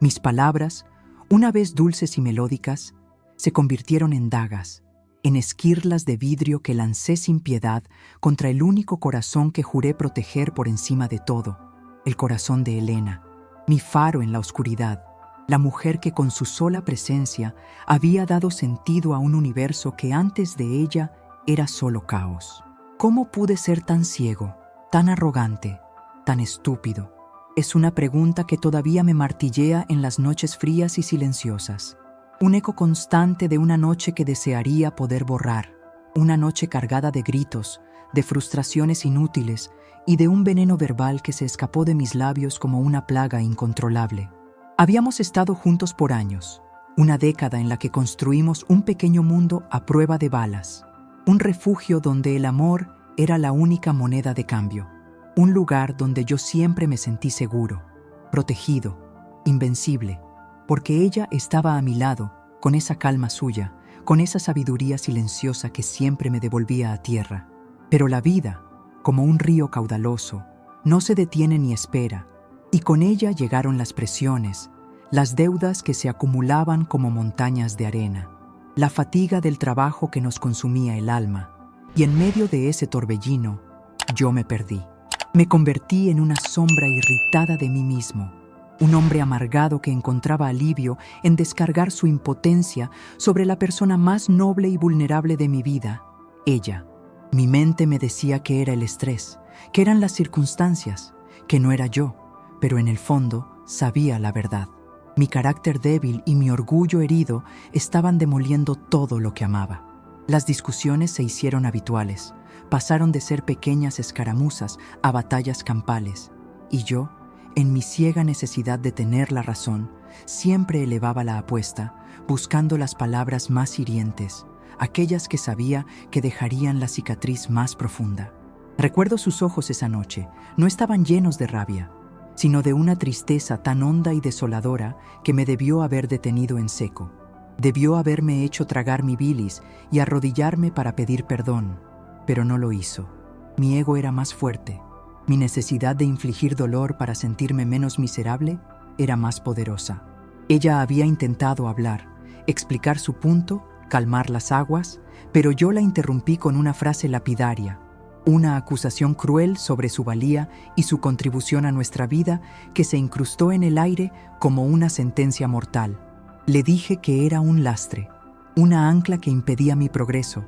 Mis palabras, una vez dulces y melódicas, se convirtieron en dagas, en esquirlas de vidrio que lancé sin piedad contra el único corazón que juré proteger por encima de todo, el corazón de Elena, mi faro en la oscuridad, la mujer que con su sola presencia había dado sentido a un universo que antes de ella era solo caos. ¿Cómo pude ser tan ciego, tan arrogante, tan estúpido? Es una pregunta que todavía me martillea en las noches frías y silenciosas. Un eco constante de una noche que desearía poder borrar. Una noche cargada de gritos, de frustraciones inútiles y de un veneno verbal que se escapó de mis labios como una plaga incontrolable. Habíamos estado juntos por años, una década en la que construimos un pequeño mundo a prueba de balas. Un refugio donde el amor era la única moneda de cambio. Un lugar donde yo siempre me sentí seguro, protegido, invencible, porque ella estaba a mi lado, con esa calma suya, con esa sabiduría silenciosa que siempre me devolvía a tierra. Pero la vida, como un río caudaloso, no se detiene ni espera, y con ella llegaron las presiones, las deudas que se acumulaban como montañas de arena, la fatiga del trabajo que nos consumía el alma, y en medio de ese torbellino, yo me perdí. Me convertí en una sombra irritada de mí mismo, un hombre amargado que encontraba alivio en descargar su impotencia sobre la persona más noble y vulnerable de mi vida, ella. Mi mente me decía que era el estrés, que eran las circunstancias, que no era yo, pero en el fondo sabía la verdad. Mi carácter débil y mi orgullo herido estaban demoliendo todo lo que amaba. Las discusiones se hicieron habituales. Pasaron de ser pequeñas escaramuzas a batallas campales, y yo, en mi ciega necesidad de tener la razón, siempre elevaba la apuesta, buscando las palabras más hirientes, aquellas que sabía que dejarían la cicatriz más profunda. Recuerdo sus ojos esa noche, no estaban llenos de rabia, sino de una tristeza tan honda y desoladora que me debió haber detenido en seco. Debió haberme hecho tragar mi bilis y arrodillarme para pedir perdón. Pero no lo hizo. Mi ego era más fuerte. Mi necesidad de infligir dolor para sentirme menos miserable era más poderosa. Ella había intentado hablar, explicar su punto, calmar las aguas, pero yo la interrumpí con una frase lapidaria, una acusación cruel sobre su valía y su contribución a nuestra vida que se incrustó en el aire como una sentencia mortal. Le dije que era un lastre, una ancla que impedía mi progreso,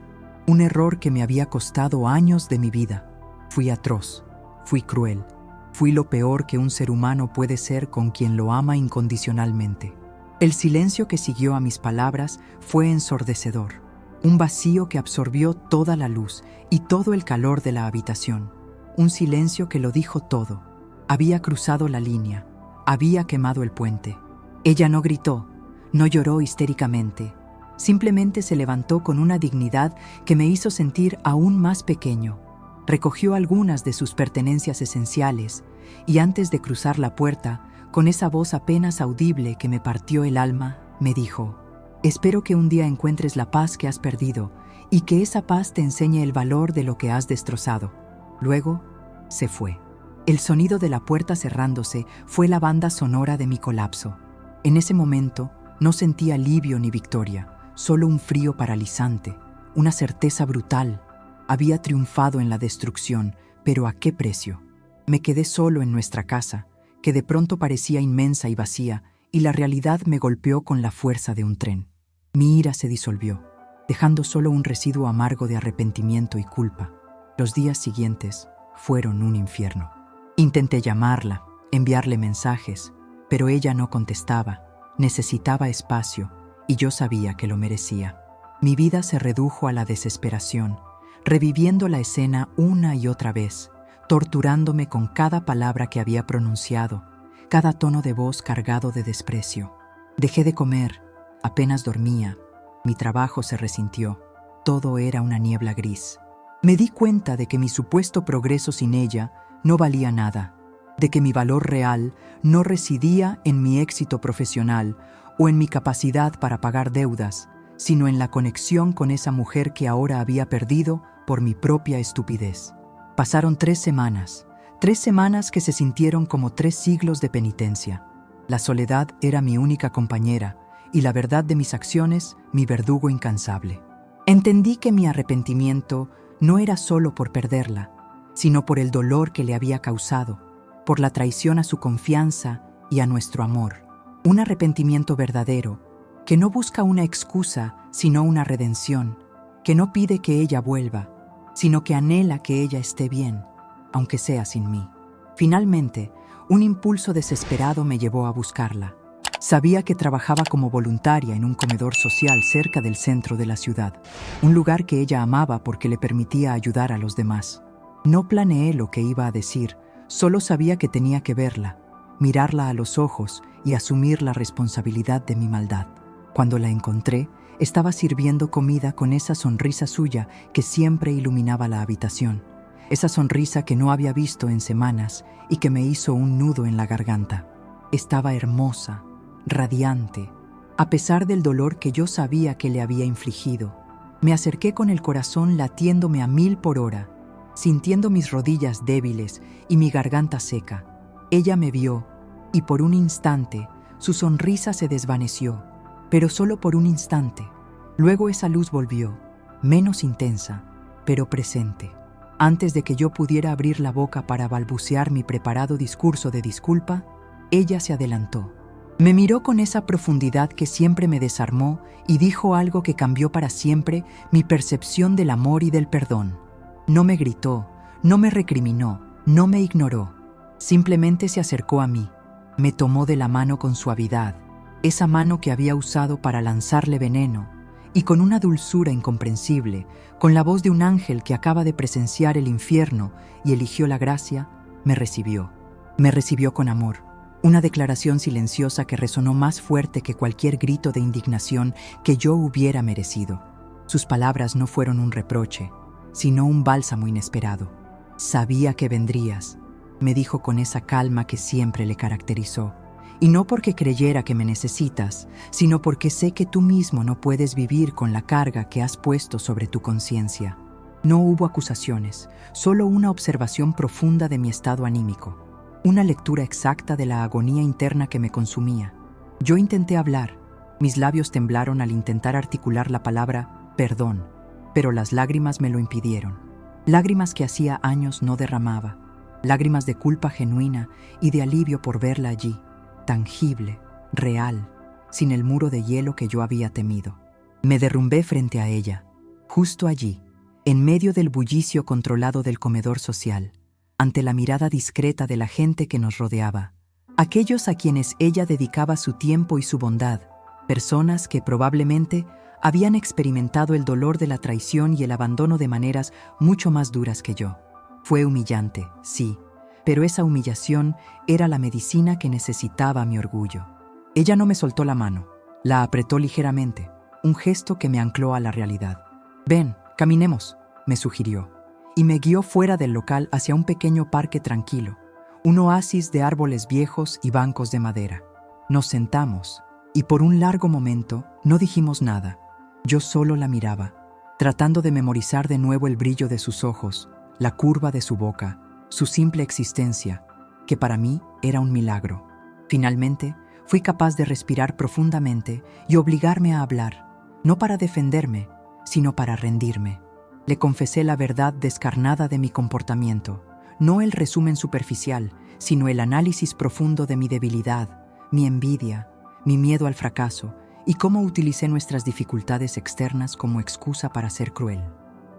un error que me había costado años de mi vida. Fui atroz, fui cruel, fui lo peor que un ser humano puede ser con quien lo ama incondicionalmente. El silencio que siguió a mis palabras fue ensordecedor, un vacío que absorbió toda la luz y todo el calor de la habitación, un silencio que lo dijo todo. Había cruzado la línea, había quemado el puente. Ella no gritó, no lloró histéricamente. Simplemente se levantó con una dignidad que me hizo sentir aún más pequeño. Recogió algunas de sus pertenencias esenciales y antes de cruzar la puerta, con esa voz apenas audible que me partió el alma, me dijo: «Espero que un día encuentres la paz que has perdido y que esa paz te enseñe el valor de lo que has destrozado». Luego, se fue. El sonido de la puerta cerrándose fue la banda sonora de mi colapso. En ese momento, no sentí alivio ni victoria. Solo un frío paralizante, una certeza brutal. Había triunfado en la destrucción, pero ¿a qué precio? Me quedé solo en nuestra casa, que de pronto parecía inmensa y vacía, y la realidad me golpeó con la fuerza de un tren. Mi ira se disolvió, dejando solo un residuo amargo de arrepentimiento y culpa. Los días siguientes fueron un infierno. Intenté llamarla, enviarle mensajes, pero ella no contestaba. Necesitaba espacio, y yo sabía que lo merecía. Mi vida se redujo a la desesperación, reviviendo la escena una y otra vez, torturándome con cada palabra que había pronunciado, cada tono de voz cargado de desprecio. Dejé de comer, apenas dormía, mi trabajo se resintió, todo era una niebla gris. Me di cuenta de que mi supuesto progreso sin ella no valía nada, de que mi valor real no residía en mi éxito profesional o en mi capacidad para pagar deudas, sino en la conexión con esa mujer que ahora había perdido por mi propia estupidez. Pasaron 3 semanas que se sintieron como 3 siglos de penitencia. La soledad era mi única compañera y la verdad de mis acciones mi verdugo incansable. Entendí que mi arrepentimiento no era solo por perderla, sino por el dolor que le había causado, por la traición a su confianza y a nuestro amor. Un arrepentimiento verdadero, que no busca una excusa, sino una redención, que no pide que ella vuelva, sino que anhela que ella esté bien, aunque sea sin mí. Finalmente, un impulso desesperado me llevó a buscarla. Sabía que trabajaba como voluntaria en un comedor social cerca del centro de la ciudad, un lugar que ella amaba porque le permitía ayudar a los demás. No planeé lo que iba a decir, solo sabía que tenía que verla, mirarla a los ojos y asumir la responsabilidad de mi maldad. Cuando la encontré, estaba sirviendo comida con esa sonrisa suya que siempre iluminaba la habitación. Esa sonrisa que no había visto en semanas y que me hizo un nudo en la garganta. Estaba hermosa, radiante, a pesar del dolor que yo sabía que le había infligido. Me acerqué con el corazón latiéndome a 1000 por hora, sintiendo mis rodillas débiles y mi garganta seca. Ella me vio y por un instante su sonrisa se desvaneció, pero solo por un instante. Luego esa luz volvió, menos intensa, pero presente. Antes de que yo pudiera abrir la boca para balbucear mi preparado discurso de disculpa, ella se adelantó. Me miró con esa profundidad que siempre me desarmó y dijo algo que cambió para siempre mi percepción del amor y del perdón. No me gritó, no me recriminó, no me ignoró. Simplemente se acercó a mí, me tomó de la mano con suavidad, esa mano que había usado para lanzarle veneno, y con una dulzura incomprensible, con la voz de un ángel que acaba de presenciar el infierno y eligió la gracia, me recibió. Me recibió con amor, una declaración silenciosa que resonó más fuerte que cualquier grito de indignación que yo hubiera merecido. Sus palabras no fueron un reproche, sino un bálsamo inesperado. Sabía que vendrías, me dijo con esa calma que siempre le caracterizó. Y no porque creyera que me necesitas, sino porque sé que tú mismo no puedes vivir con la carga que has puesto sobre tu conciencia. No hubo acusaciones, solo una observación profunda de mi estado anímico, una lectura exacta de la agonía interna que me consumía. Yo intenté hablar, mis labios temblaron al intentar articular la palabra perdón, pero las lágrimas me lo impidieron. Lágrimas que hacía años no derramaba, lágrimas de culpa genuina y de alivio por verla allí, tangible, real, sin el muro de hielo que yo había temido. Me derrumbé frente a ella, justo allí, en medio del bullicio controlado del comedor social, ante la mirada discreta de la gente que nos rodeaba, aquellos a quienes ella dedicaba su tiempo y su bondad, personas que probablemente habían experimentado el dolor de la traición y el abandono de maneras mucho más duras que yo. Fue humillante, sí, pero esa humillación era la medicina que necesitaba mi orgullo. Ella no me soltó la mano, la apretó ligeramente, un gesto que me ancló a la realidad. «Ven, caminemos», me sugirió, y me guió fuera del local hacia un pequeño parque tranquilo, un oasis de árboles viejos y bancos de madera. Nos sentamos, y por un largo momento no dijimos nada. Yo solo la miraba, tratando de memorizar de nuevo el brillo de sus ojos, la curva de su boca, su simple existencia, que para mí era un milagro. Finalmente, fui capaz de respirar profundamente y obligarme a hablar, no para defenderme, sino para rendirme. Le confesé la verdad descarnada de mi comportamiento, no el resumen superficial, sino el análisis profundo de mi debilidad, mi envidia, mi miedo al fracaso y cómo utilicé nuestras dificultades externas como excusa para ser cruel.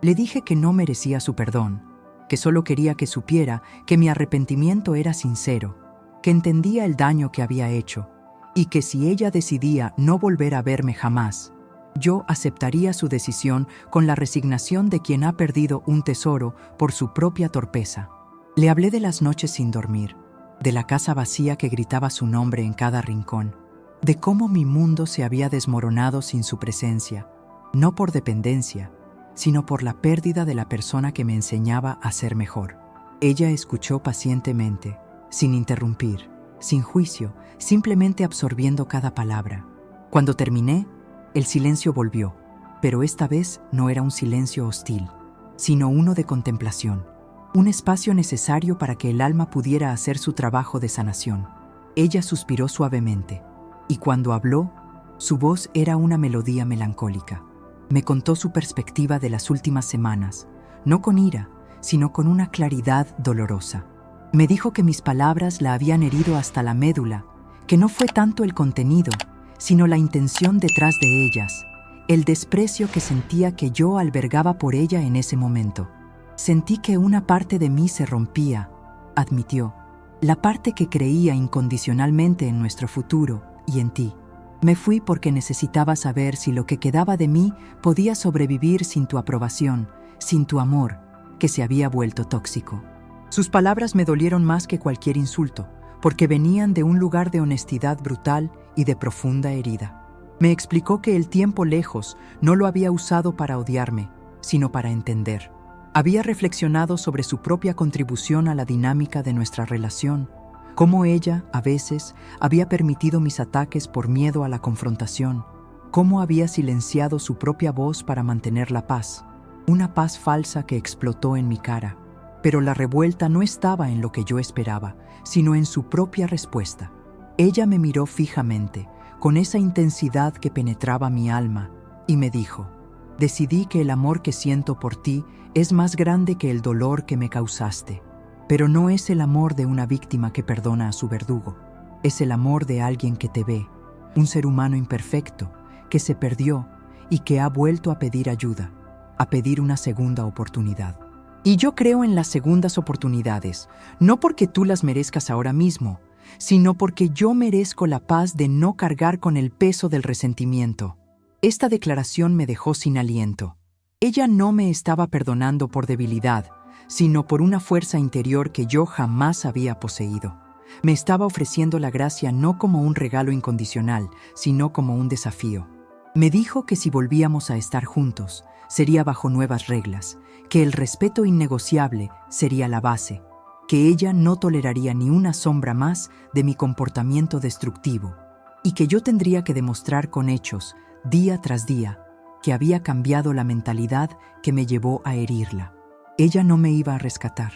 Le dije que no merecía su perdón, que solo quería que supiera que mi arrepentimiento era sincero, que entendía el daño que había hecho y que si ella decidía no volver a verme jamás, yo aceptaría su decisión con la resignación de quien ha perdido un tesoro por su propia torpeza. Le hablé de las noches sin dormir, de la casa vacía que gritaba su nombre en cada rincón, de cómo mi mundo se había desmoronado sin su presencia, no por dependencia, sino por la pérdida de la persona que me enseñaba a ser mejor. Ella escuchó pacientemente, sin interrumpir, sin juicio, simplemente absorbiendo cada palabra. Cuando terminé, el silencio volvió, pero esta vez no era un silencio hostil, sino uno de contemplación, un espacio necesario para que el alma pudiera hacer su trabajo de sanación. Ella suspiró suavemente, y cuando habló, su voz era una melodía melancólica. Me contó su perspectiva de las últimas semanas, no con ira, sino con una claridad dolorosa. Me dijo que mis palabras la habían herido hasta la médula, que no fue tanto el contenido, sino la intención detrás de ellas, el desprecio que sentía que yo albergaba por ella en ese momento. Sentí que una parte de mí se rompía, admitió, la parte que creía incondicionalmente en nuestro futuro y en ti. Me fui porque necesitaba saber si lo que quedaba de mí podía sobrevivir sin tu aprobación, sin tu amor, que se había vuelto tóxico. Sus palabras me dolieron más que cualquier insulto, porque venían de un lugar de honestidad brutal y de profunda herida. Me explicó que el tiempo lejos no lo había usado para odiarme, sino para entender. Había reflexionado sobre su propia contribución a la dinámica de nuestra relación, cómo ella, a veces, había permitido mis ataques por miedo a la confrontación, cómo había silenciado su propia voz para mantener la paz, una paz falsa que explotó en mi cara. Pero la revuelta no estaba en lo que yo esperaba, sino en su propia respuesta. Ella me miró fijamente, con esa intensidad que penetraba mi alma, y me dijo: «Decidí que el amor que siento por ti es más grande que el dolor que me causaste. Pero no es el amor de una víctima que perdona a su verdugo. Es el amor de alguien que te ve, un ser humano imperfecto, que se perdió y que ha vuelto a pedir ayuda, a pedir una segunda oportunidad. Y yo creo en las segundas oportunidades, no porque tú las merezcas ahora mismo, sino porque yo merezco la paz de no cargar con el peso del resentimiento». Esta declaración me dejó sin aliento. Ella no me estaba perdonando por debilidad, sino por una fuerza interior que yo jamás había poseído. Me estaba ofreciendo la gracia no como un regalo incondicional, sino como un desafío. Me dijo que si volvíamos a estar juntos, sería bajo nuevas reglas, que el respeto innegociable sería la base, que ella no toleraría ni una sombra más de mi comportamiento destructivo, y que yo tendría que demostrar con hechos, día tras día, que había cambiado la mentalidad que me llevó a herirla. Ella no me iba a rescatar,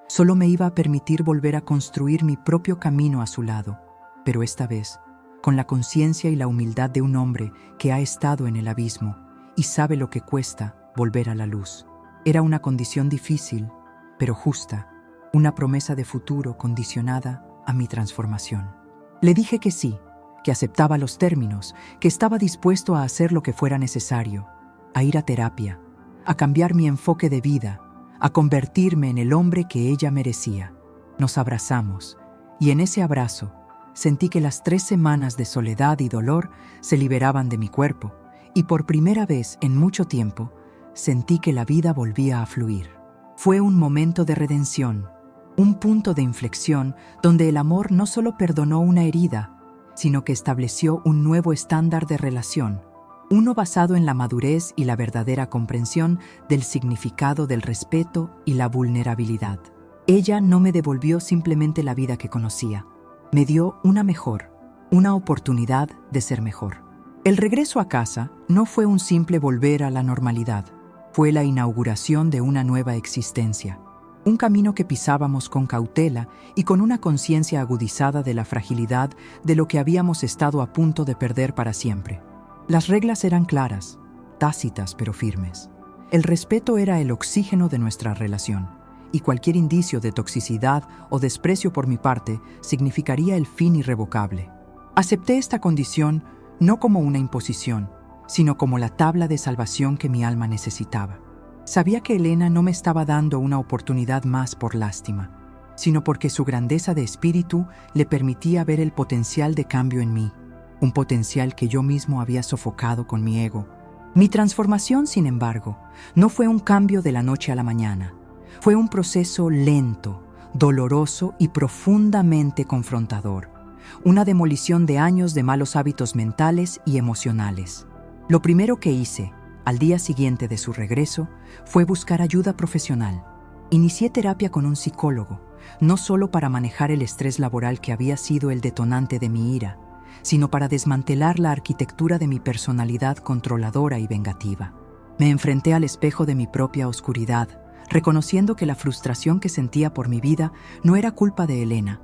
solo me iba a permitir volver a construir mi propio camino a su lado, pero esta vez, con la conciencia y la humildad de un hombre que ha estado en el abismo y sabe lo que cuesta volver a la luz. Era una condición difícil, pero justa, una promesa de futuro condicionada a mi transformación. Le dije que sí, que aceptaba los términos, que estaba dispuesto a hacer lo que fuera necesario, a ir a terapia, a cambiar mi enfoque de vida, a convertirme en el hombre que ella merecía. Nos abrazamos, y en ese abrazo sentí que las 3 semanas de soledad y dolor se liberaban de mi cuerpo, y por primera vez en mucho tiempo sentí que la vida volvía a fluir. Fue un momento de redención, un punto de inflexión donde el amor no solo perdonó una herida, sino que estableció un nuevo estándar de relación, uno basado en la madurez y la verdadera comprensión del significado del respeto y la vulnerabilidad. Ella no me devolvió simplemente la vida que conocía, me dio una mejor, una oportunidad de ser mejor. El regreso a casa no fue un simple volver a la normalidad, fue la inauguración de una nueva existencia. Un camino que pisábamos con cautela y con una conciencia agudizada de la fragilidad de lo que habíamos estado a punto de perder para siempre. Las reglas eran claras, tácitas pero firmes. El respeto era el oxígeno de nuestra relación, y cualquier indicio de toxicidad o desprecio por mi parte significaría el fin irrevocable. Acepté esta condición no como una imposición, sino como la tabla de salvación que mi alma necesitaba. Sabía que Elena no me estaba dando una oportunidad más por lástima, sino porque su grandeza de espíritu le permitía ver el potencial de cambio en mí, un potencial que yo mismo había sofocado con mi ego. Mi transformación, sin embargo, no fue un cambio de la noche a la mañana. Fue un proceso lento, doloroso y profundamente confrontador, una demolición de años de malos hábitos mentales y emocionales. Lo primero que hice, al día siguiente de su regreso, fue buscar ayuda profesional. Inicié terapia con un psicólogo, no solo para manejar el estrés laboral que había sido el detonante de mi ira, sino para desmantelar la arquitectura de mi personalidad controladora y vengativa. Me enfrenté al espejo de mi propia oscuridad, reconociendo que la frustración que sentía por mi vida no era culpa de Elena,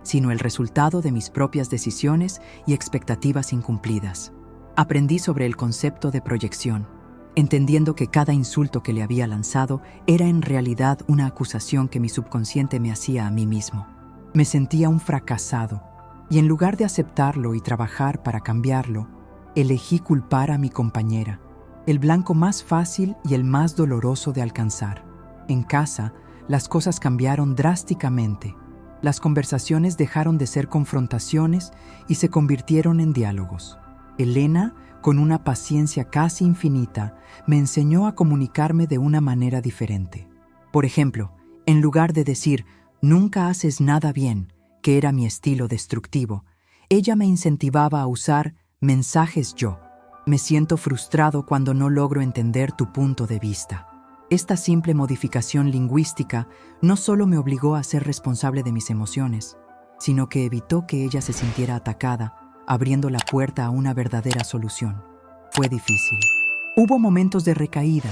sino el resultado de mis propias decisiones y expectativas incumplidas. Aprendí sobre el concepto de proyección, entendiendo que cada insulto que le había lanzado era en realidad una acusación que mi subconsciente me hacía a mí mismo. Me sentía un fracasado, y en lugar de aceptarlo y trabajar para cambiarlo, elegí culpar a mi compañera, el blanco más fácil y el más doloroso de alcanzar. En casa, las cosas cambiaron drásticamente. Las conversaciones dejaron de ser confrontaciones y se convirtieron en diálogos. Elena, con una paciencia casi infinita, me enseñó a comunicarme de una manera diferente. Por ejemplo, en lugar de decir, «Nunca haces nada bien», que era mi estilo destructivo, ella me incentivaba a usar mensajes yo. Me siento frustrado cuando no logro entender tu punto de vista. Esta simple modificación lingüística no solo me obligó a ser responsable de mis emociones, sino que evitó que ella se sintiera atacada, abriendo la puerta a una verdadera solución. Fue difícil. Hubo momentos de recaída,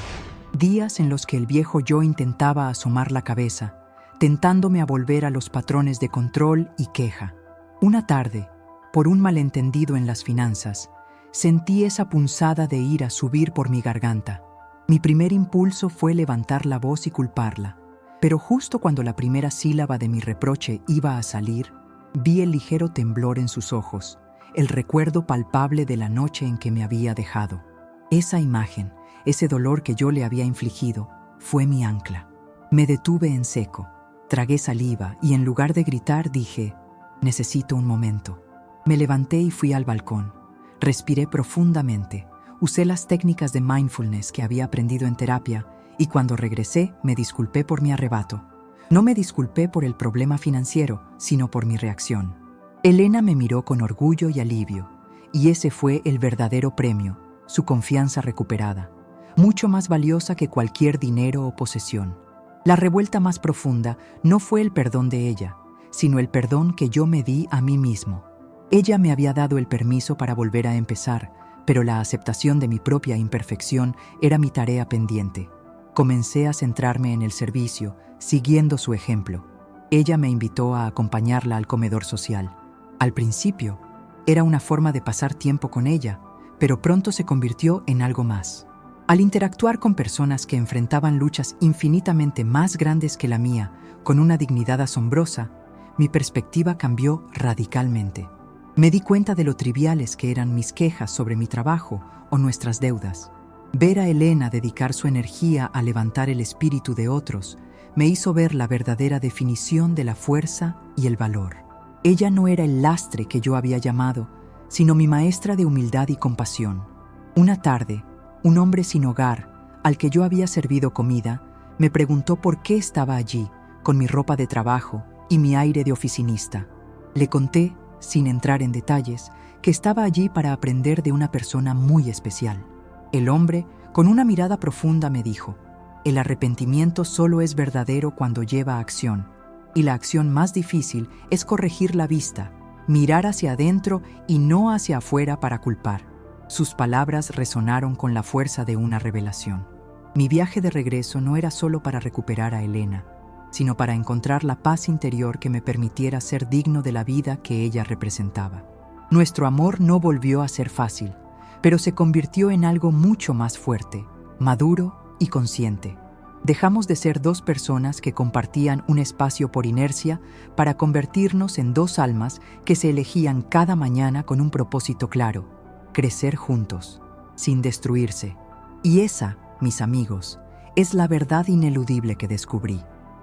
días en los que el viejo yo intentaba asomar la cabeza, tentándome a volver a los patrones de control y queja. Una tarde, por un malentendido en las finanzas, sentí esa punzada de ira subir por mi garganta. Mi primer impulso fue levantar la voz y culparla, pero justo cuando la primera sílaba de mi reproche iba a salir, vi el ligero temblor en sus ojos, el recuerdo palpable de la noche en que me había dejado. Esa imagen, ese dolor que yo le había infligido, fue mi ancla. Me detuve en seco. Tragué saliva y en lugar de gritar dije, «Necesito un momento». Me levanté y fui al balcón. Respiré profundamente. Usé las técnicas de mindfulness que había aprendido en terapia y cuando regresé me disculpé por mi arrebato. No me disculpé por el problema financiero, sino por mi reacción. Elena me miró con orgullo y alivio, y ese fue el verdadero premio, su confianza recuperada, mucho más valiosa que cualquier dinero o posesión. La revuelta más profunda no fue el perdón de ella, sino el perdón que yo me di a mí mismo. Ella me había dado el permiso para volver a empezar, pero la aceptación de mi propia imperfección era mi tarea pendiente. Comencé a centrarme en el servicio, siguiendo su ejemplo. Ella me invitó a acompañarla al comedor social. Al principio, era una forma de pasar tiempo con ella, pero pronto se convirtió en algo más. Al interactuar con personas que enfrentaban luchas infinitamente más grandes que la mía, con una dignidad asombrosa, mi perspectiva cambió radicalmente. Me di cuenta de lo triviales que eran mis quejas sobre mi trabajo o nuestras deudas. Ver a Elena dedicar su energía a levantar el espíritu de otros me hizo ver la verdadera definición de la fuerza y el valor. Ella no era el lastre que yo había llamado, sino mi maestra de humildad y compasión. Una tarde, un hombre sin hogar, al que yo había servido comida, me preguntó por qué estaba allí, con mi ropa de trabajo y mi aire de oficinista. Le conté, sin entrar en detalles, que estaba allí para aprender de una persona muy especial. El hombre, con una mirada profunda, me dijo, «El arrepentimiento solo es verdadero cuando lleva acción, y la acción más difícil es corregir la vista, mirar hacia adentro y no hacia afuera para culpar». Sus palabras resonaron con la fuerza de una revelación. Mi viaje de regreso no era solo para recuperar a Elena, sino para encontrar la paz interior que me permitiera ser digno de la vida que ella representaba. Nuestro amor no volvió a ser fácil, pero se convirtió en algo mucho más fuerte, maduro y consciente. Dejamos de ser dos personas que compartían un espacio por inercia para convertirnos en dos almas que se elegían cada mañana con un propósito claro: crecer juntos, sin destruirse. Y esa, mis amigos, es la verdad ineludible que descubrí.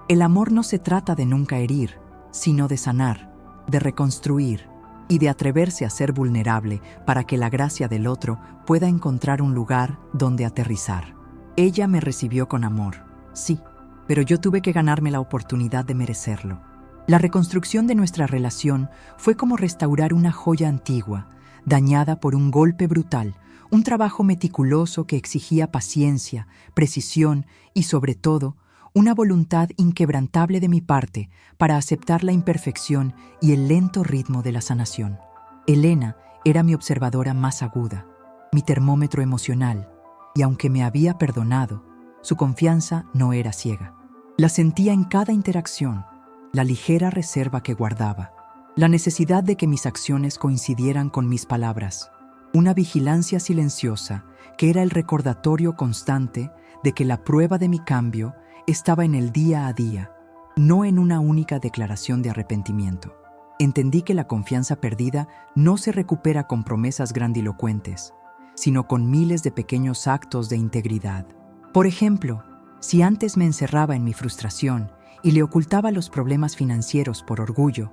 El amor no se trata de nunca herir, sino de sanar, de reconstruir y de atreverse a ser vulnerable para que la gracia del otro pueda encontrar un lugar donde aterrizar. Ella me recibió con amor, sí, pero yo tuve que ganarme la oportunidad de merecerlo. La reconstrucción de nuestra relación fue como restaurar una joya antigua, dañada por un golpe brutal, un trabajo meticuloso que exigía paciencia, precisión y, sobre todo, una voluntad inquebrantable de mi parte para aceptar la imperfección y el lento ritmo de la sanación. Elena era mi observadora más aguda, mi termómetro emocional, y aunque me había perdonado, su confianza no era ciega. La sentía en cada interacción, la ligera reserva que guardaba. La necesidad de que mis acciones coincidieran con mis palabras. Una vigilancia silenciosa que era el recordatorio constante de que la prueba de mi cambio estaba en el día a día, no en una única declaración de arrepentimiento. Entendí que la confianza perdida no se recupera con promesas grandilocuentes, sino con miles de pequeños actos de integridad. Por ejemplo, si antes me encerraba en mi frustración y le ocultaba los problemas financieros por orgullo,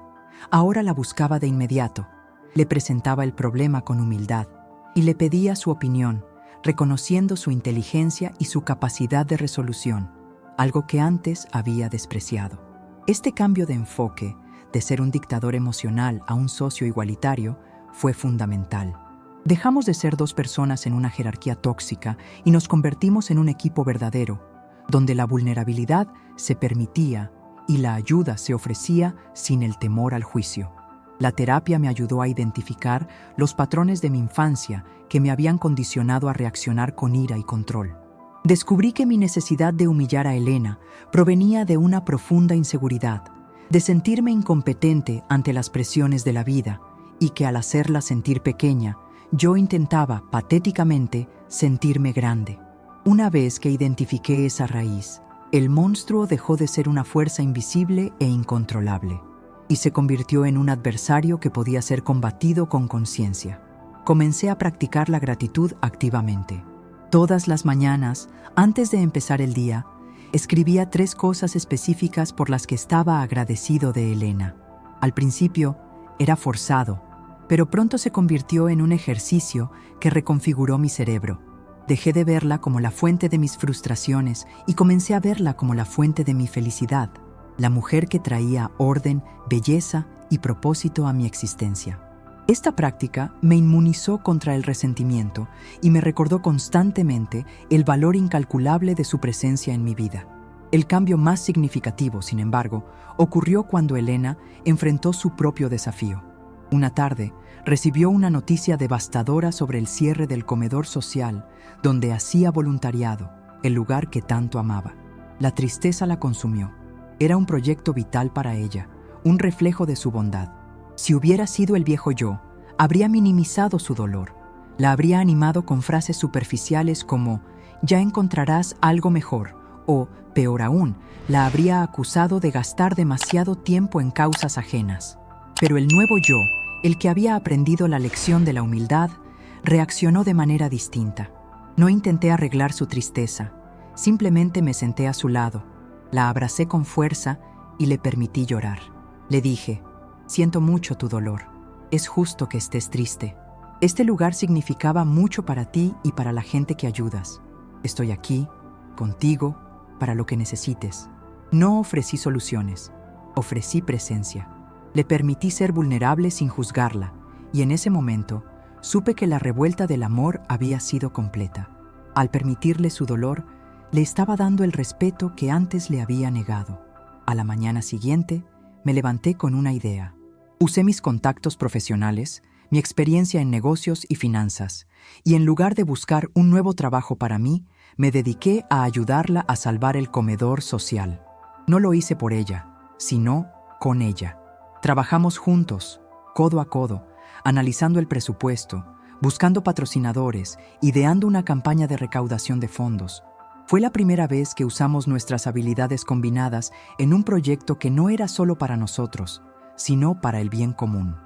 ahora la buscaba de inmediato, le presentaba el problema con humildad y le pedía su opinión, reconociendo su inteligencia y su capacidad de resolución, algo que antes había despreciado. Este cambio de enfoque, de ser un dictador emocional a un socio igualitario, fue fundamental. Dejamos de ser dos personas en una jerarquía tóxica y nos convertimos en un equipo verdadero, donde la vulnerabilidad se permitía y la ayuda se ofrecía sin el temor al juicio. La terapia me ayudó a identificar los patrones de mi infancia que me habían condicionado a reaccionar con ira y control. Descubrí que mi necesidad de humillar a Elena provenía de una profunda inseguridad, de sentirme incompetente ante las presiones de la vida y que al hacerla sentir pequeña, yo intentaba, patéticamente, sentirme grande. Una vez que identifiqué esa raíz, el monstruo dejó de ser una fuerza invisible e incontrolable y se convirtió en un adversario que podía ser combatido con conciencia. Comencé a practicar la gratitud activamente. Todas las mañanas, antes de empezar el día, escribía 3 cosas específicas por las que estaba agradecido de Elena. Al principio, era forzado, pero pronto se convirtió en un ejercicio que reconfiguró mi cerebro. Dejé de verla como la fuente de mis frustraciones y comencé a verla como la fuente de mi felicidad, la mujer que traía orden, belleza y propósito a mi existencia. Esta práctica me inmunizó contra el resentimiento y me recordó constantemente el valor incalculable de su presencia en mi vida. El cambio más significativo, sin embargo, ocurrió cuando Elena enfrentó su propio desafío. Una tarde, recibió una noticia devastadora sobre el cierre del comedor social donde hacía voluntariado, el lugar que tanto amaba. La tristeza la consumió. Era un proyecto vital para ella, un reflejo de su bondad. Si hubiera sido el viejo yo, habría minimizado su dolor. La habría animado con frases superficiales como «ya encontrarás algo mejor» o, peor aún, la habría acusado de gastar demasiado tiempo en causas ajenas. Pero el nuevo yo, el que había aprendido la lección de la humildad, reaccionó de manera distinta. No intenté arreglar su tristeza, simplemente me senté a su lado, la abracé con fuerza y le permití llorar. Le dije, siento mucho tu dolor, es justo que estés triste. Este lugar significaba mucho para ti y para la gente que ayudas. Estoy aquí, contigo, para lo que necesites. No ofrecí soluciones, ofrecí presencia. Le permití ser vulnerable sin juzgarla, y en ese momento supe que la revuelta del amor había sido completa. Al permitirle su dolor, le estaba dando el respeto que antes le había negado. A la mañana siguiente, me levanté con una idea. Usé mis contactos profesionales, mi experiencia en negocios y finanzas, y en lugar de buscar un nuevo trabajo para mí, me dediqué a ayudarla a salvar el comedor social. No lo hice por ella, sino con ella. Trabajamos juntos, codo a codo, analizando el presupuesto, buscando patrocinadores, ideando una campaña de recaudación de fondos. Fue la primera vez que usamos nuestras habilidades combinadas en un proyecto que no era solo para nosotros, sino para el bien común.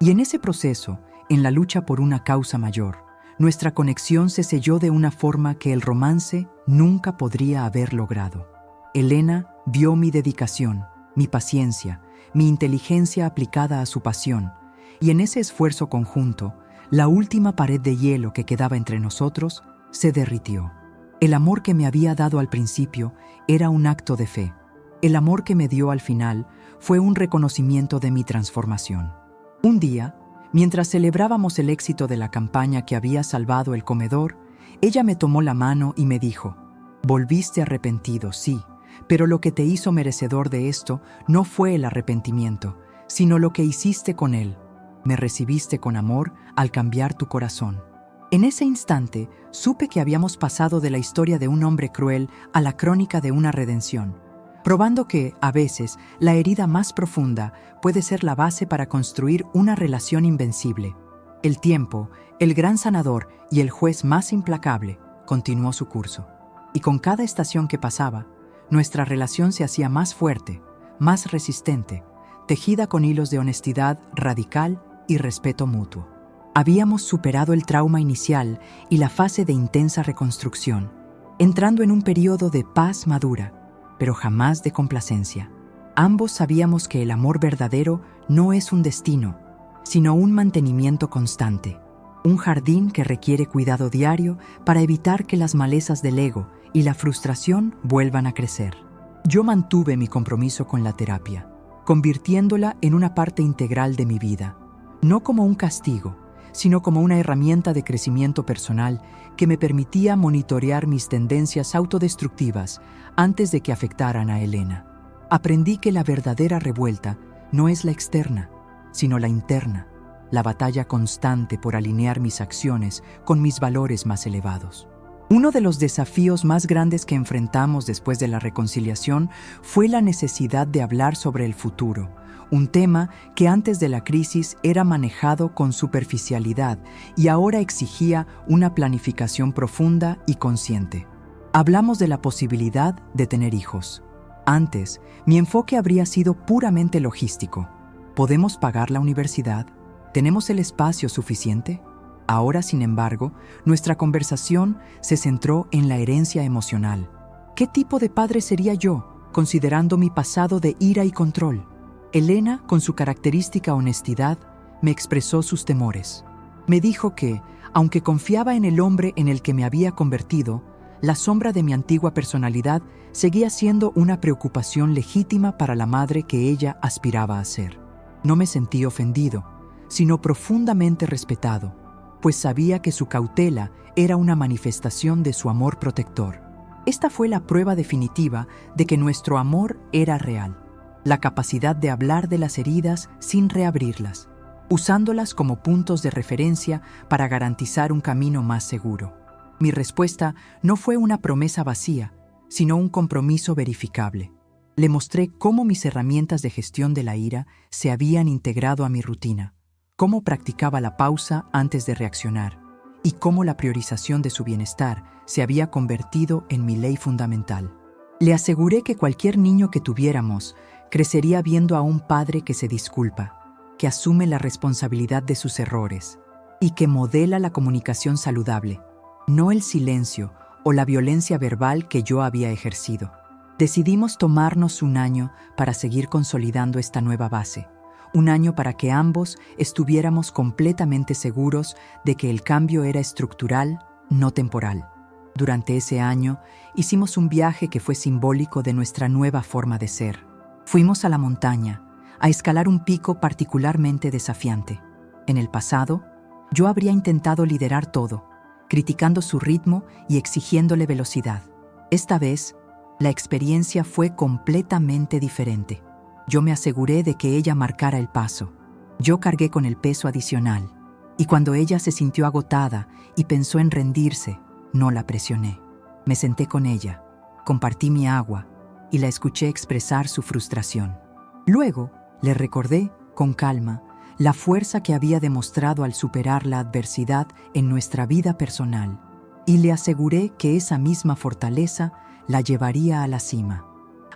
Y en ese proceso, en la lucha por una causa mayor, nuestra conexión se selló de una forma que el romance nunca podría haber logrado. Elena vio mi dedicación, mi paciencia, mi inteligencia aplicada a su pasión, y en ese esfuerzo conjunto, la última pared de hielo que quedaba entre nosotros se derritió. El amor que me había dado al principio era un acto de fe. El amor que me dio al final fue un reconocimiento de mi transformación. Un día, mientras celebrábamos el éxito de la campaña que había salvado el comedor, ella me tomó la mano y me dijo, «Volviste arrepentido, sí, pero lo que te hizo merecedor de esto no fue el arrepentimiento, sino lo que hiciste con él. Me recibiste con amor al cambiar tu corazón». En ese instante, supe que habíamos pasado de la historia de un hombre cruel a la crónica de una redención. probando que, a veces, la herida más profunda puede ser la base para construir una relación invencible. El tiempo, el gran sanador y el juez más implacable, continuó su curso. Y con cada estación que pasaba, nuestra relación se hacía más fuerte, más resistente, tejida con hilos de honestidad radical y respeto mutuo. Habíamos superado el trauma inicial y la fase de intensa reconstrucción, entrando en un periodo de paz madura, pero jamás de complacencia. Ambos sabíamos que el amor verdadero no es un destino, sino un mantenimiento constante, un jardín que requiere cuidado diario para evitar que las malezas del ego y la frustración vuelvan a crecer. Yo mantuve mi compromiso con la terapia, convirtiéndola en una parte integral de mi vida, no como un castigo, sino como una herramienta de crecimiento personal que me permitía monitorear mis tendencias autodestructivas antes de que afectaran a Elena. Aprendí que la verdadera revuelta no es la externa, sino la interna, la batalla constante por alinear mis acciones con mis valores más elevados. Uno de los desafíos más grandes que enfrentamos después de la reconciliación fue la necesidad de hablar sobre el futuro, un tema que antes de la crisis era manejado con superficialidad y ahora exigía una planificación profunda y consciente. Hablamos de la posibilidad de tener hijos. Antes, mi enfoque habría sido puramente logístico. ¿Podemos pagar la universidad? ¿Tenemos el espacio suficiente? Ahora, sin embargo, nuestra conversación se centró en la herencia emocional. ¿Qué tipo de padre sería yo, considerando mi pasado de ira y control? Elena, con su característica honestidad, me expresó sus temores. Me dijo que, aunque confiaba en el hombre en el que me había convertido, la sombra de mi antigua personalidad seguía siendo una preocupación legítima para la madre que ella aspiraba a ser. No me sentí ofendido, sino profundamente respetado, pues sabía que su cautela era una manifestación de su amor protector. Esta fue la prueba definitiva de que nuestro amor era real, la capacidad de hablar de las heridas sin reabrirlas, usándolas como puntos de referencia para garantizar un camino más seguro. Mi respuesta no fue una promesa vacía, sino un compromiso verificable. Le mostré cómo mis herramientas de gestión de la ira se habían integrado a mi rutina, cómo practicaba la pausa antes de reaccionar y cómo la priorización de su bienestar se había convertido en mi ley fundamental. Le aseguré que cualquier niño que tuviéramos crecería viendo a un padre que se disculpa, que asume la responsabilidad de sus errores y que modela la comunicación saludable, no el silencio o la violencia verbal que yo había ejercido. Decidimos tomarnos un año para seguir consolidando esta nueva base, un año para que ambos estuviéramos completamente seguros de que el cambio era estructural, no temporal. Durante ese año, hicimos un viaje que fue simbólico de nuestra nueva forma de ser. Fuimos a la montaña, a escalar un pico particularmente desafiante. En el pasado, yo habría intentado liderar todo, criticando su ritmo y exigiéndole velocidad. Esta vez, la experiencia fue completamente diferente. Yo me aseguré de que ella marcara el paso. Yo cargué con el peso adicional, y cuando ella se sintió agotada y pensó en rendirse, no la presioné. Me senté con ella, compartí mi agua y la escuché expresar su frustración. Luego, le recordé, con calma, la fuerza que había demostrado al superar la adversidad en nuestra vida personal, y le aseguré que esa misma fortaleza la llevaría a la cima.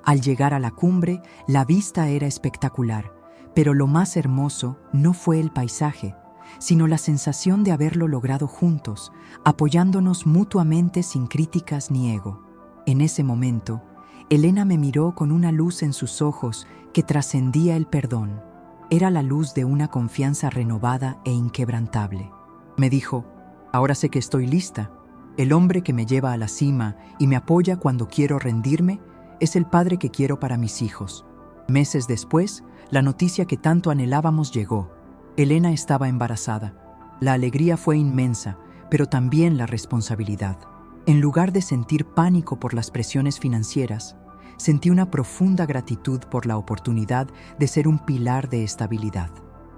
Al llegar a la cumbre, la vista era espectacular, pero lo más hermoso no fue el paisaje, sino la sensación de haberlo logrado juntos, apoyándonos mutuamente sin críticas ni ego. En ese momento, Elena me miró con una luz en sus ojos que trascendía el perdón. Era la luz de una confianza renovada e inquebrantable. Me dijo: «Ahora sé que estoy lista. El hombre que me lleva a la cima y me apoya cuando quiero rendirme es el padre que quiero para mis hijos». Meses después, la noticia que tanto anhelábamos llegó. Elena estaba embarazada. La alegría fue inmensa, pero también la responsabilidad. En lugar de sentir pánico por las presiones financieras, sentí una profunda gratitud por la oportunidad de ser un pilar de estabilidad.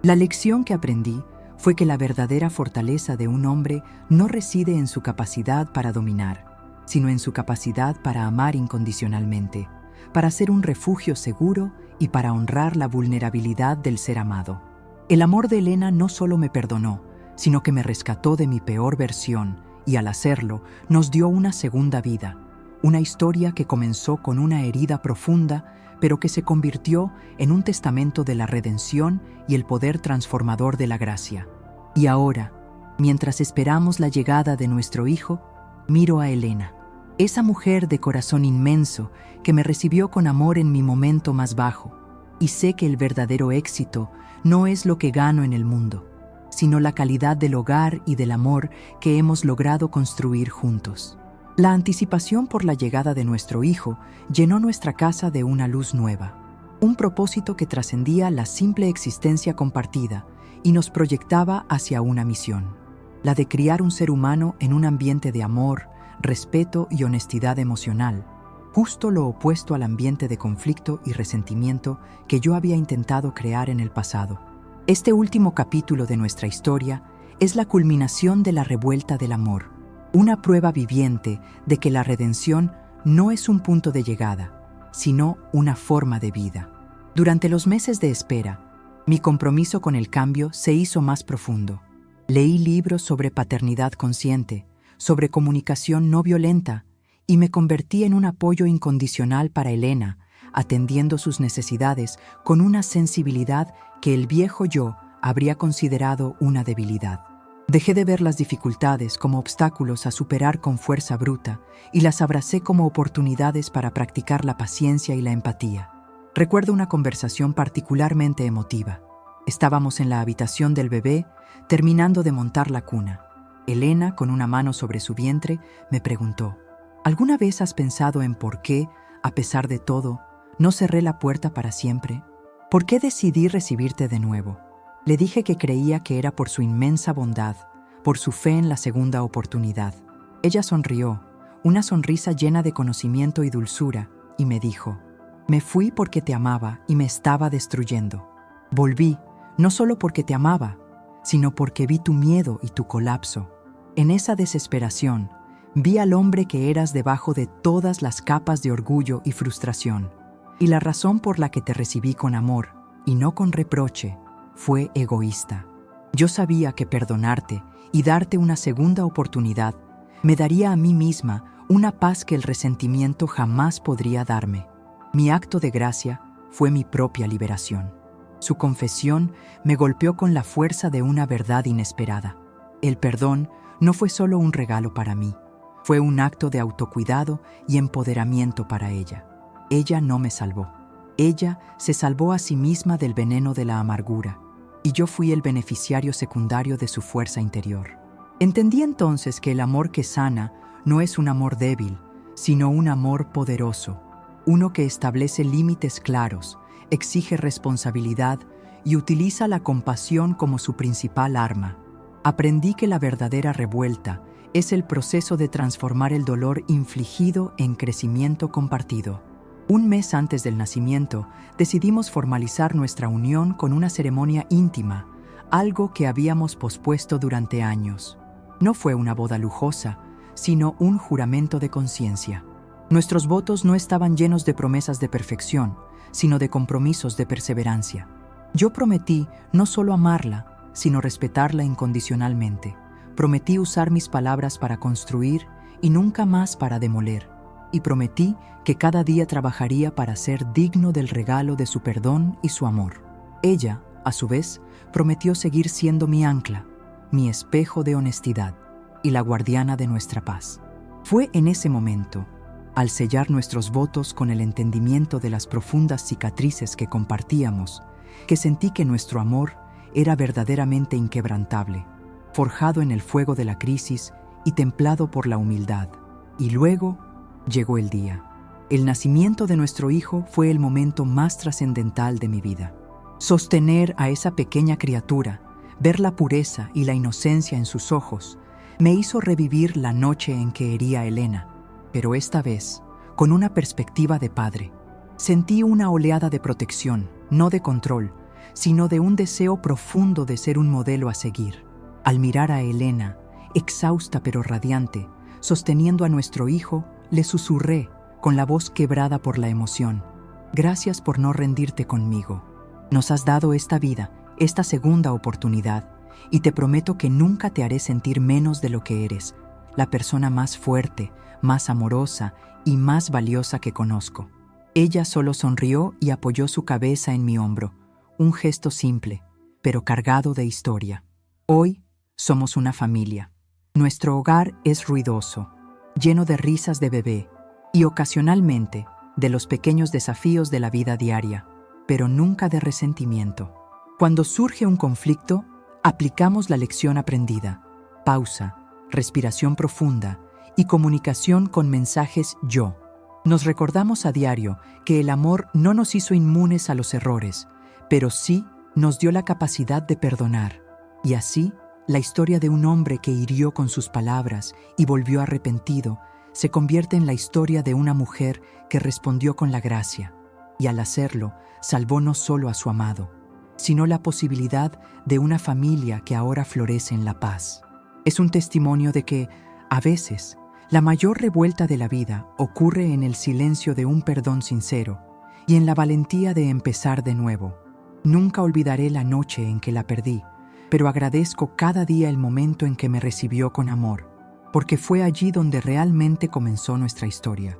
La lección que aprendí fue que la verdadera fortaleza de un hombre no reside en su capacidad para dominar, sino en su capacidad para amar incondicionalmente, para ser un refugio seguro y para honrar la vulnerabilidad del ser amado. El amor de Elena no solo me perdonó, sino que me rescató de mi peor versión y al hacerlo nos dio una segunda vida, una historia que comenzó con una herida profunda, pero que se convirtió en un testamento de la redención y el poder transformador de la gracia. Y ahora, mientras esperamos la llegada de nuestro hijo, miro a Elena, esa mujer de corazón inmenso que me recibió con amor en mi momento más bajo, y sé que el verdadero éxito no es lo que gano en el mundo, sino la calidad del hogar y del amor que hemos logrado construir juntos. La anticipación por la llegada de nuestro hijo llenó nuestra casa de una luz nueva, un propósito que trascendía la simple existencia compartida y nos proyectaba hacia una misión, la de criar un ser humano en un ambiente de amor, respeto y honestidad emocional, justo lo opuesto al ambiente de conflicto y resentimiento que yo había intentado crear en el pasado. Este último capítulo de nuestra historia es la culminación de la revuelta del amor, una prueba viviente de que la redención no es un punto de llegada, sino una forma de vida. Durante los meses de espera, mi compromiso con el cambio se hizo más profundo. Leí libros sobre paternidad consciente, sobre comunicación no violenta, y me convertí en un apoyo incondicional para Elena, atendiendo sus necesidades con una sensibilidad que el viejo yo habría considerado una debilidad. Dejé de ver las dificultades como obstáculos a superar con fuerza bruta y las abracé como oportunidades para practicar la paciencia y la empatía. Recuerdo una conversación particularmente emotiva. Estábamos en la habitación del bebé, terminando de montar la cuna. Elena, con una mano sobre su vientre, me preguntó: ¿alguna vez has pensado en por qué, a pesar de todo, no cerré la puerta para siempre? ¿Por qué decidí recibirte de nuevo? Le dije que creía que era por su inmensa bondad, por su fe en la segunda oportunidad. Ella sonrió, una sonrisa llena de conocimiento y dulzura, y me dijo: me fui porque te amaba y me estaba destruyendo. Volví, no solo porque te amaba, sino porque vi tu miedo y tu colapso. En esa desesperación, vi al hombre que eras debajo de todas las capas de orgullo y frustración. Y la razón por la que te recibí con amor, y no con reproche, fue egoísta. Yo sabía que perdonarte y darte una segunda oportunidad me daría a mí misma una paz que el resentimiento jamás podría darme. Mi acto de gracia fue mi propia liberación. Su confesión me golpeó con la fuerza de una verdad inesperada. El perdón no fue solo un regalo para mí, fue un acto de autocuidado y empoderamiento para ella. Ella no me salvó. Ella se salvó a sí misma del veneno de la amargura, y yo fui el beneficiario secundario de su fuerza interior. Entendí entonces que el amor que sana no es un amor débil, sino un amor poderoso, uno que establece límites claros, exige responsabilidad y utiliza la compasión como su principal arma. Aprendí que la verdadera revuelta es el proceso de transformar el dolor infligido en crecimiento compartido. Un mes antes del nacimiento, decidimos formalizar nuestra unión con una ceremonia íntima, algo que habíamos pospuesto durante años. No fue una boda lujosa, sino un juramento de conciencia. Nuestros votos no estaban llenos de promesas de perfección, sino de compromisos de perseverancia. Yo prometí no solo amarla, sino respetarla incondicionalmente. Prometí usar mis palabras para construir y nunca más para demoler. Y prometí que cada día trabajaría para ser digno del regalo de su perdón y su amor. Ella, a su vez, prometió seguir siendo mi ancla, mi espejo de honestidad y la guardiana de nuestra paz. Fue en ese momento, al sellar nuestros votos con el entendimiento de las profundas cicatrices que compartíamos, que sentí que nuestro amor era verdaderamente inquebrantable, forjado en el fuego de la crisis y templado por la humildad. Y luego llegó el día. El nacimiento de nuestro hijo fue el momento más trascendental de mi vida. Sostener a esa pequeña criatura, ver la pureza y la inocencia en sus ojos, me hizo revivir la noche en que hería a Elena, pero esta vez, con una perspectiva de padre. Sentí una oleada de protección, no de control, sino de un deseo profundo de ser un modelo a seguir. Al mirar a Elena, exhausta pero radiante, sosteniendo a nuestro hijo, le susurré, con la voz quebrada por la emoción. Gracias por no rendirte conmigo. Nos has dado esta vida, esta segunda oportunidad, y te prometo que nunca te haré sentir menos de lo que eres, la persona más fuerte, más amorosa y más valiosa que conozco. Ella solo sonrió y apoyó su cabeza en mi hombro, un gesto simple, pero cargado de historia. Hoy somos una familia. Nuestro hogar es ruidoso, lleno de risas de bebé y ocasionalmente de los pequeños desafíos de la vida diaria, pero nunca de resentimiento. Cuando surge un conflicto, aplicamos la lección aprendida: pausa, respiración profunda y comunicación con mensajes yo. Nos recordamos a diario que el amor no nos hizo inmunes a los errores, pero sí nos dio la capacidad de perdonar. Y así, la historia de un hombre que hirió con sus palabras y volvió arrepentido se convierte en la historia de una mujer que respondió con la gracia, y al hacerlo, salvó no solo a su amado, sino la posibilidad de una familia que ahora florece en la paz. Es un testimonio de que, a veces, la mayor revuelta de la vida ocurre en el silencio de un perdón sincero y en la valentía de empezar de nuevo. Nunca olvidaré la noche en que la perdí, pero agradezco cada día el momento en que me recibió con amor, porque fue allí donde realmente comenzó nuestra historia.